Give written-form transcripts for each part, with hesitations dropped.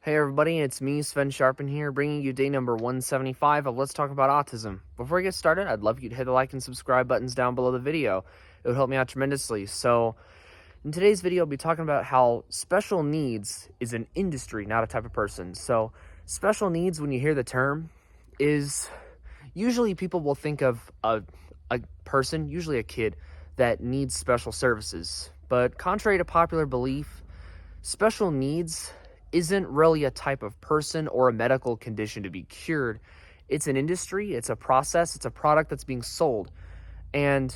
Hey everybody, it's me, Sven Sharpen here, bringing you day number 175 of Let's Talk About Autism. Before I get started, I'd love you to hit the like and subscribe buttons down below the video. It would help me out tremendously. So, in today's video, I'll be talking about how special needs is an industry, not a type of person. So, special needs, when you hear the term, is usually people will think of a person, usually a kid, that needs special services. But contrary to popular belief, special needs isn't really a type of person or a medical condition to be cured. It's an industry, it's a process, it's a product that's being sold. And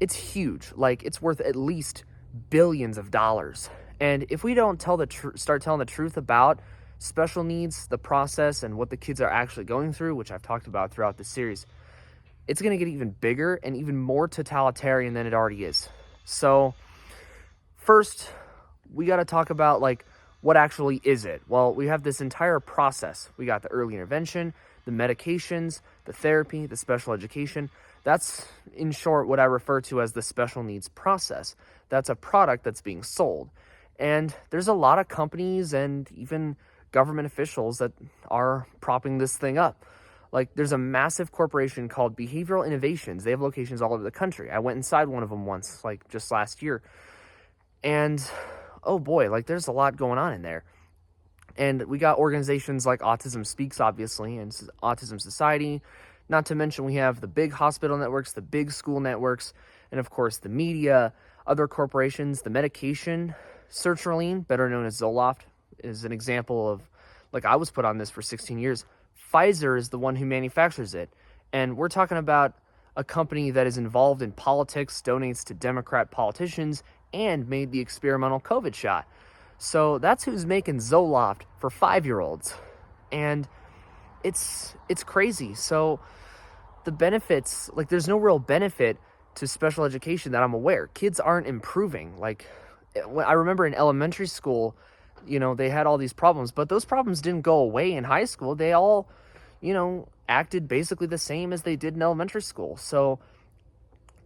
it's huge. Like, it's worth at least billions of dollars. And if we don't start telling the truth about special needs, the process, and what the kids are actually going through, which I've talked about throughout the series, it's going to get even bigger and even more totalitarian than it already is. So, first, we got to talk about, what actually is it? Well, we have this entire process. We got the early intervention, the medications, the therapy, the special education. That's, in short, what I refer to as the special needs process. That's a product that's being sold. And there's a lot of companies and even government officials that are propping this thing up. Like, there's a massive corporation called Behavioral Innovations. They have locations all over the country. I went inside one of them once, just last year. And oh boy, there's a lot going on in there. And we got organizations like Autism Speaks, obviously, and Autism Society. Not to mention we have the big hospital networks, the big school networks, and of course the media, other corporations, the medication. Sertraline, better known as Zoloft, is an example of, I was put on this for 16 years. Pfizer is the one who manufactures it. And we're talking about a company that is involved in politics, donates to Democrat politicians, and made the experimental COVID shot. So that's who's making Zoloft for 5-year-olds. And it's crazy. So the benefits, there's no real benefit to special education that I'm aware. Kids aren't improving. I remember in elementary school, they had all these problems, but those problems didn't go away in high school. They all, acted basically the same as they did in elementary school. So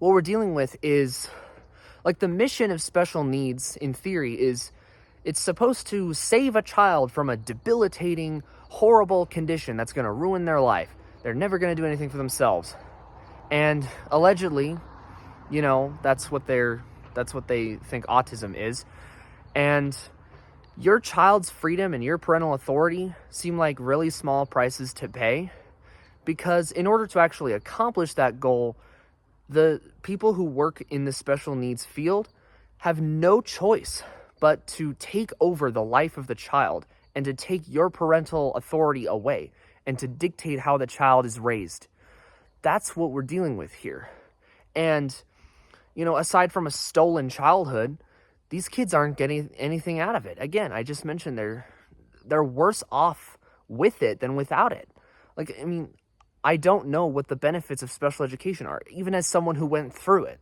what we're dealing with is, the mission of special needs, in theory, is it's supposed to save a child from a debilitating, horrible condition that's going to ruin their life. They're never going to do anything for themselves. And allegedly, that's what they think autism is. And your child's freedom and your parental authority seem like really small prices to pay, because in order to actually accomplish that goal, the people who work in the special needs field have no choice but to take over the life of the child and to take your parental authority away and to dictate how the child is raised. That's what we're dealing with here. And, aside from a stolen childhood, these kids aren't getting anything out of it. Again, I just mentioned they're worse off with it than without it. I don't know what the benefits of special education are, even as someone who went through it.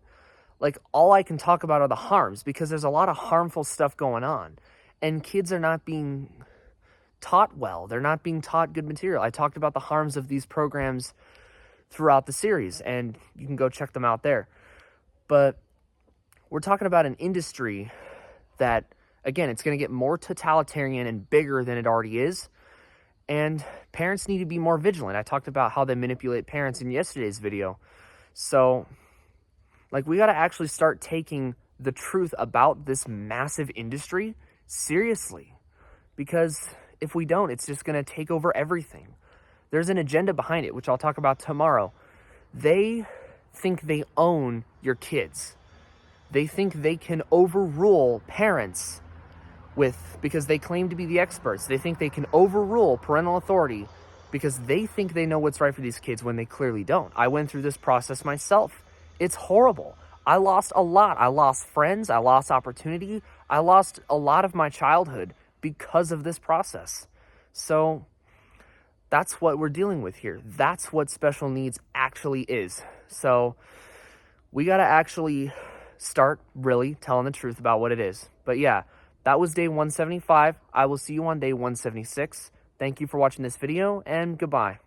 All I can talk about are the harms, because there's a lot of harmful stuff going on. And kids are not being taught well. They're not being taught good material. I talked about the harms of these programs throughout the series, and you can go check them out there. But we're talking about an industry that, again, it's going to get more totalitarian and bigger than it already is. And parents need to be more vigilant. I talked about how they manipulate parents in yesterday's video. So, we got to actually start taking the truth about this massive industry seriously. Because if we don't, it's just going to take over everything. There's an agenda behind it, which I'll talk about tomorrow. They think they own your kids. They think they can overrule parents because they claim to be the experts. They think they can overrule parental authority because they think they know what's right for these kids when they clearly don't. I went through this process myself. It's horrible. I lost a lot. I lost friends. I lost opportunity. I lost a lot of my childhood because of this process. So that's what we're dealing with here. That's what special needs actually is. So we got to actually start really telling the truth about what it is. But yeah, that was day 175. I will see you on day 176. Thank you for watching this video, and goodbye.